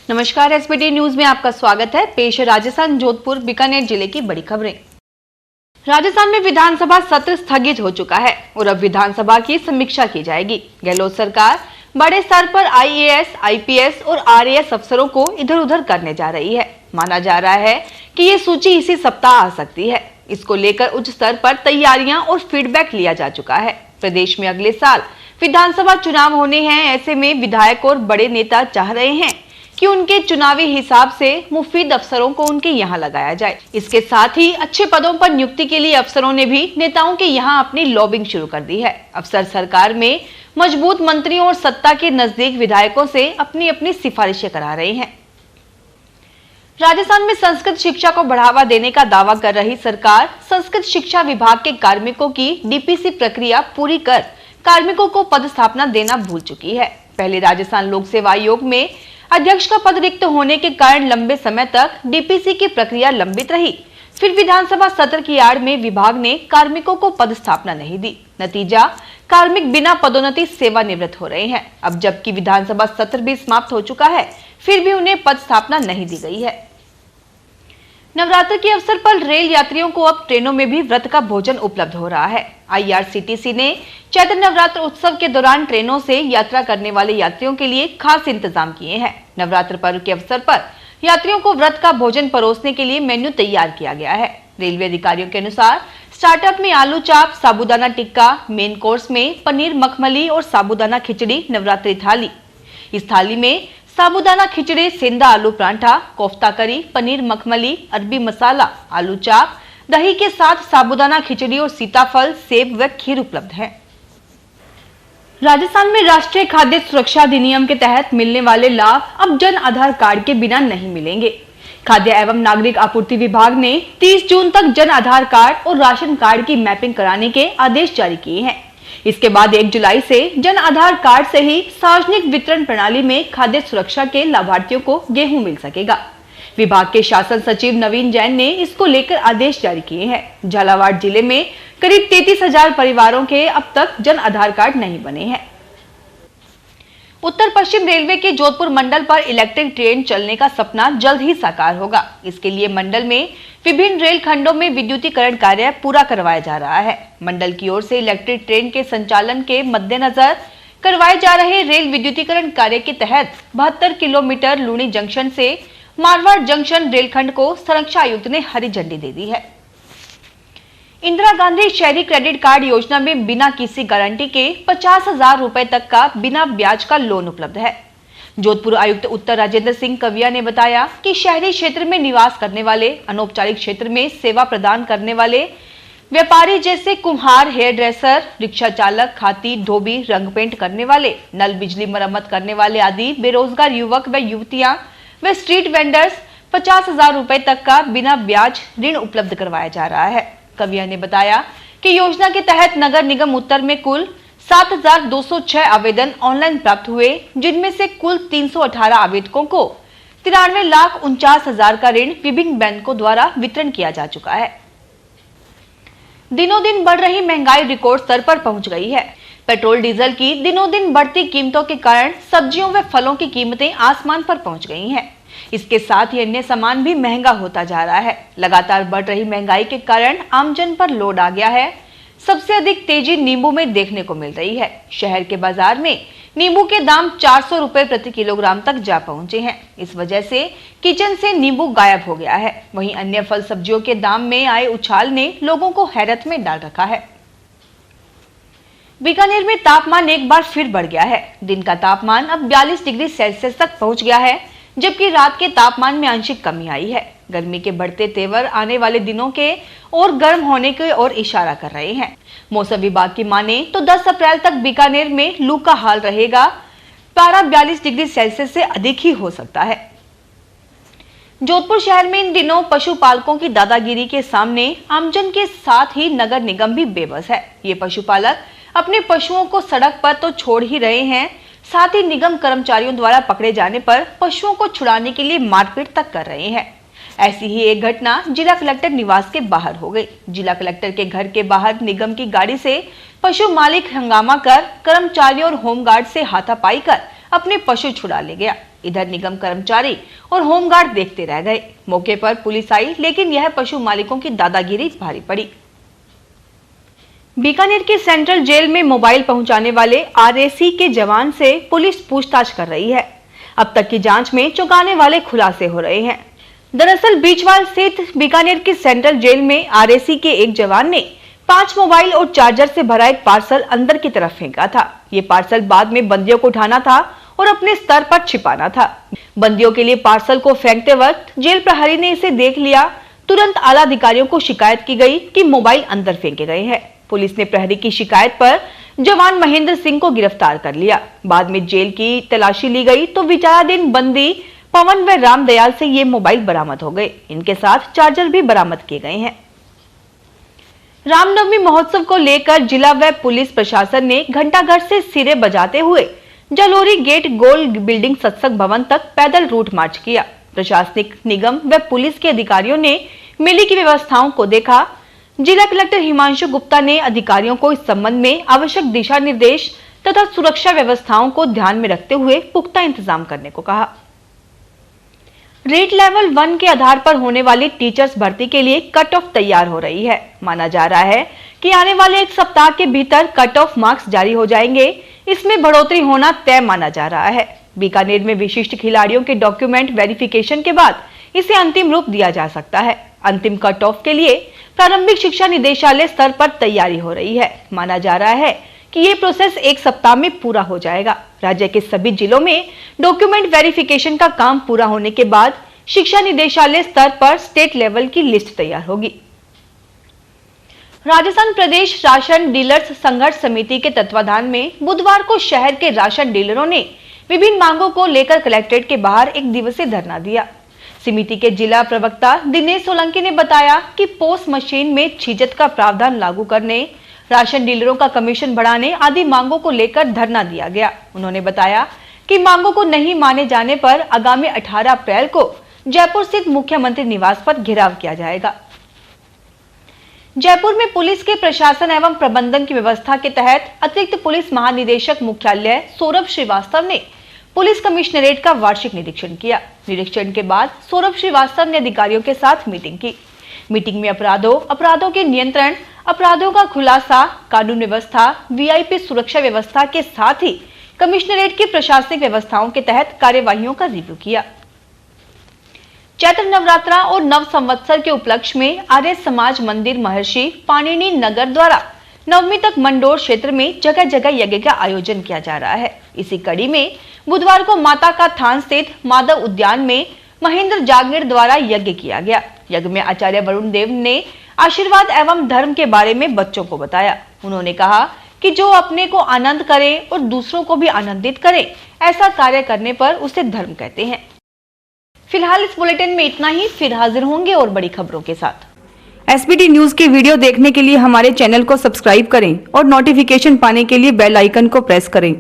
नमस्कार, SBT news में आपका स्वागत है। पेश है राजस्थान जोधपुर बीकानेर जिले की बड़ी खबरें। राजस्थान में विधानसभा सत्र स्थगित हो चुका है और अब विधानसभा की समीक्षा की जाएगी। गहलोत सरकार बड़े स्तर पर आईएएस, आईपीएस और आरएएस अफसरों को इधर उधर करने जा रही है। माना जा रहा है कि ये सूची इसी सप्ताह आ सकती है। इसको लेकर उच्च स्तर पर तैयारियां और फीडबैक लिया जा चुका है। प्रदेश में अगले साल विधानसभा चुनाव होने हैं। ऐसे में विधायक और बड़े नेता चाह रहे हैं कि उनके चुनावी हिसाब से मुफीद अफसरों को उनके यहाँ लगाया जाए। इसके साथ ही अच्छे पदों पर नियुक्ति के लिए अफसरों ने भी नेताओं के यहाँ अपनी लॉबिंग शुरू कर दी है। अफसर सरकार में मजबूत मंत्रियों और सत्ता के नजदीक विधायकों से अपनी अपनी सिफारिशें करा रहे हैं। राजस्थान में संस्कृत शिक्षा को बढ़ावा देने का दावा कर रही सरकार संस्कृत शिक्षा विभाग के कार्मिकों की डीपीसी प्रक्रिया पूरी कर कार्मिकों को पदस्थापना देना भूल चुकी है। पहले राजस्थान लोक सेवा आयोग में अध्यक्ष का पद रिक्त होने के कारण लंबे समय तक डीपीसी की प्रक्रिया लंबित रही। फिर विधानसभा सत्र की आड़ में विभाग ने कार्मिकों को पदस्थापना नहीं दी। नतीजा, कार्मिक बिना पदोन्नति सेवानिवृत्त हो रहे हैं। अब जबकि विधानसभा सत्र भी समाप्त हो चुका है, फिर भी उन्हें पदस्थापना नहीं दी गई है। नवरात्र के अवसर पर रेल यात्रियों को अब ट्रेनों में भी व्रत का भोजन उपलब्ध हो रहा है। आईआरसीटीसी ने चैत्र नवरात्र उत्सव के दौरान ट्रेनों से यात्रा करने वाले यात्रियों के लिए खास इंतजाम किए हैं। नवरात्र पर्व के अवसर पर यात्रियों को व्रत का भोजन परोसने के लिए मेन्यू तैयार किया गया है। रेलवे अधिकारियों के अनुसार स्टार्टअप में आलू चाप, साबूदाना टिक्का, मेन कोर्स में पनीर मखमली और साबूदाना खिचड़ी नवरात्रि थाली। इस थाली में साबूदाना खिचड़ी, सेंधा आलू परांठा, कोफ्ता करी, पनीर मखमली, अरबी मसाला, आलू चाप, दही के साथ साबूदाना खिचड़ी और सीताफल, सेब व खीर उपलब्ध है। राजस्थान में राष्ट्रीय खाद्य सुरक्षा अधिनियम के तहत मिलने वाले लाभ अब जन आधार कार्ड के बिना नहीं मिलेंगे। खाद्य एवं नागरिक आपूर्ति विभाग ने 30 जून तक जन आधार कार्ड और राशन कार्ड की मैपिंग कराने के आदेश जारी किए हैं। इसके बाद 1 जुलाई से जन आधार कार्ड से ही सार्वजनिक वितरण प्रणाली में खाद्य सुरक्षा के लाभार्थियों को गेहूं मिल सकेगा। विभाग के शासन सचिव नवीन जैन ने इसको लेकर आदेश जारी किए हैं। झालावाड़ जिले में करीब 33,000 परिवारों के अब तक जन आधार कार्ड नहीं बने हैं। उत्तर पश्चिम रेलवे के जोधपुर मंडल पर इलेक्ट्रिक ट्रेन चलने का सपना जल्द ही साकार होगा। इसके लिए मंडल में विभिन्न रेल खंडों में विद्युतीकरण कार्य पूरा करवाया जा रहा है। मंडल की ओर से इलेक्ट्रिक ट्रेन के संचालन के मद्देनजर करवाए जा रहे रेल विद्युतीकरण कार्य के तहत 72 किलोमीटर लूणी जंक्शन से मारवाड़ जंक्शन रेलखंड को संरक्षा आयुक्त ने हरी झंडी दे दी है। इंदिरा गांधी शहरी क्रेडिट कार्ड योजना में बिना किसी गारंटी के 50,000 रुपए तक का बिना ब्याज का लोन उपलब्ध है। जोधपुर आयुक्त उत्तर राजेंद्र सिंह कविया ने बताया कि शहरी क्षेत्र में निवास करने वाले, अनौपचारिक क्षेत्र में सेवा प्रदान करने वाले व्यापारी जैसे कुम्हार, हेयर ड्रेसर, रिक्शा चालक, खाती, धोबी, रंग पेंट करने वाले, नल बिजली मरम्मत करने वाले आदि बेरोजगार युवक व युवतियां व स्ट्रीट वेंडर्स 50,000 रुपए तक का बिना ब्याज ऋण उपलब्ध करवाया जा रहा है। कविया ने बताया कि योजना के तहत नगर निगम उत्तर में कुल 7,206 आवेदन ऑनलाइन प्राप्त हुए, जिनमें से कुल 318 आवेदकों को 93,49,000 का ऋण विभिन्न बैंकों द्वारा वितरण किया जा चुका है। दिनों दिन बढ़ रही महंगाई रिकॉर्ड स्तर पर पहुंच गई है। पेट्रोल डीजल की दिनों दिन बढ़ती कीमतों के कारण सब्जियों व फलों की कीमतें आसमान पर पहुंच गई हैं। इसके साथ ही अन्य सामान भी महंगा होता जा रहा है। लगातार बढ़ रही महंगाई के कारण आमजन पर लोड आ गया है। सबसे अधिक तेजी नींबू में देखने को मिल रही है। शहर के बाजार में नींबू के दाम 400 रुपए प्रति किलोग्राम तक जा पहुंचे हैं। इस वजह से किचन से नींबू गायब हो गया है। वहीं अन्य फल सब्जियों के दाम में आए उछाल ने लोगों को हैरत में डाल रखा है। बीकानेर में तापमान एक बार फिर बढ़ गया है। दिन का तापमान अब 42 डिग्री सेल्सियस तक पहुंच गया है, जबकि रात के तापमान में आंशिक कमी आई है। गर्मी के बढ़ते तेवर आने वाले दिनों के और गर्म होने की ओर इशारा कर रहे हैं। मौसम विभाग की माने तो 10 अप्रैल तक बीकानेर में लू का हाल रहेगा। पारा 42 डिग्री सेल्सियस से अधिक ही हो सकता है। जोधपुर शहर में इन दिनों पशुपालकों की दादागिरी के सामने आमजन के साथ ही नगर निगम भी बेबस है। ये पशुपालक अपने पशुओं को सड़क पर तो छोड़ ही रहे हैं, साथ ही निगम कर्मचारियों द्वारा पकड़े जाने पर पशुओं को छुड़ाने के लिए मारपीट तक कर रहे हैं। ऐसी ही एक घटना जिला कलेक्टर निवास के बाहर हो गई। जिला कलेक्टर के घर के बाहर निगम की गाड़ी से पशु मालिक हंगामा कर कर्मचारियों और होमगार्ड से हाथापाई कर अपने पशु छुड़ा ले गया। इधर निगम कर्मचारी और होमगार्ड देखते रह गए। मौके पर पुलिस आई, लेकिन यह पशु मालिकों की दादागिरी भारी पड़ी। बीकानेर की सेंट्रल जेल में मोबाइल पहुंचाने वाले आरएसी के जवान से पुलिस पूछताछ कर रही है। अब तक की जांच में चौंकाने वाले खुलासे हो रहे हैं। दरअसल बीचवाल स्थित बीकानेर की सेंट्रल जेल में आरएसी के एक जवान ने 5 मोबाइल और चार्जर से भरा एक पार्सल अंदर की तरफ फेंका था। ये पार्सल बाद में बंदियों को उठाना था और अपने स्तर पर छिपाना था। बंदियों के लिए पार्सल को फेंकते वक्त जेल प्रहरी ने इसे देख लिया। तुरंत आला अधिकारियों को शिकायत की गई कि मोबाइल अंदर फेंके गए हैं। पुलिस ने प्रहरी की शिकायत पर जवान महेंद्र सिंह को गिरफ्तार कर लिया। बाद में जेल की तलाशी ली गई तो विचाराधीन बंदी पवन व रामदयाल से ये मोबाइल बरामद हो गए। इनके साथ चार्जर भी बरामद किए गए हैं। रामनवमी महोत्सव को लेकर जिला व पुलिस प्रशासन ने घंटाघर से सिरे बजाते हुए जलोरी गेट गोल बिल्डिंग सत्संग भवन तक पैदल रूट मार्च किया। प्रशासनिक निगम व पुलिस के अधिकारियों ने मेले की व्यवस्थाओं को देखा। जिला कलेक्टर हिमांशु गुप्ता ने अधिकारियों को इस संबंध में आवश्यक दिशा निर्देश तथा सुरक्षा व्यवस्थाओं को ध्यान में रखते हुए पुख्ता इंतजाम करने को कहा। रेट लेवल 1 के आधार पर होने वाली टीचर्स भर्ती के लिए कट ऑफ तैयार हो रही है। माना जा रहा है कि आने वाले एक सप्ताह के भीतर कट ऑफ मार्क्स जारी हो जाएंगे। इसमें बढ़ोतरी होना तय माना जा रहा है। बीकानेर में विशिष्ट खिलाड़ियों के डॉक्यूमेंट वेरिफिकेशन के बाद इसे अंतिम रूप दिया जा सकता है। अंतिम कट ऑफ के लिए प्रारंभिक शिक्षा निदेशालय स्तर पर तैयारी हो रही है। माना जा रहा है कि ये प्रोसेस एक सप्ताह में पूरा हो जाएगा। राज्य के सभी जिलों में डॉक्यूमेंट वेरिफिकेशन का काम पूरा होने के बाद शिक्षा निदेशालय स्तर पर स्टेट लेवल की लिस्ट तैयार होगी। राजस्थान प्रदेश राशन डीलर्स संघर्ष समिति के तत्वाधान में बुधवार को शहर के राशन डीलरों ने विभिन्न मांगों को लेकर कलेक्ट्रेट के बाहर एक दिवसीय धरना दिया। समिति के जिला प्रवक्ता दिनेश सोलंकी ने बताया कि पोस मशीन में छीजत का प्रावधान लागू करने, राशन डीलरों का कमीशन बढ़ाने आदि मांगों को लेकर धरना दिया गया। उन्होंने बताया कि मांगों को नहीं माने जाने पर आगामी 18 अप्रैल को जयपुर स्थित मुख्यमंत्री निवास पर घेराव किया जाएगा। जयपुर में पुलिस के प्रशासन एवं प्रबंधन की व्यवस्था के तहत अतिरिक्त पुलिस महानिदेशक मुख्यालय सौरभ श्रीवास्तव ने पुलिस कमिश्नरेट का वार्षिक निरीक्षण किया। निरीक्षण के बाद सौरभ श्रीवास्तव ने अधिकारियों के साथ मीटिंग की। मीटिंग में अपराधों के नियंत्रण, अपराधों का खुलासा, कानून व्यवस्था, वीआईपी सुरक्षा व्यवस्था के साथ ही कमिश्नरेट की प्रशासनिक व्यवस्थाओं के तहत कार्यवाहियों का रिव्यू किया। चैत्र नवरात्रा और नव संवत्सर के उपलक्ष्य में आर्य समाज मंदिर महर्षि पाणिनि नगर द्वारा नवमी तक मंडोर क्षेत्र में जगह जगह यज्ञ का आयोजन किया जा रहा है। इसी कड़ी में बुधवार को माता का थान स्थित माधव उद्यान में महेंद्र जागीर द्वारा यज्ञ किया गया। यज्ञ में आचार्य वरुण देव ने आशीर्वाद एवं धर्म के बारे में बच्चों को बताया। उन्होंने कहा कि जो अपने को आनंद करे और दूसरों को भी आनंदित करे, ऐसा कार्य करने पर उसे धर्म कहते हैं। फिलहाल इस बुलेटिन में इतना ही। फिर हाजिर होंगे और बड़ी खबरों के साथ। एसबीटी न्यूज के वीडियो देखने के लिए हमारे चैनल को सब्सक्राइब करें और नोटिफिकेशन पाने के लिए बेल आइकन को प्रेस करें।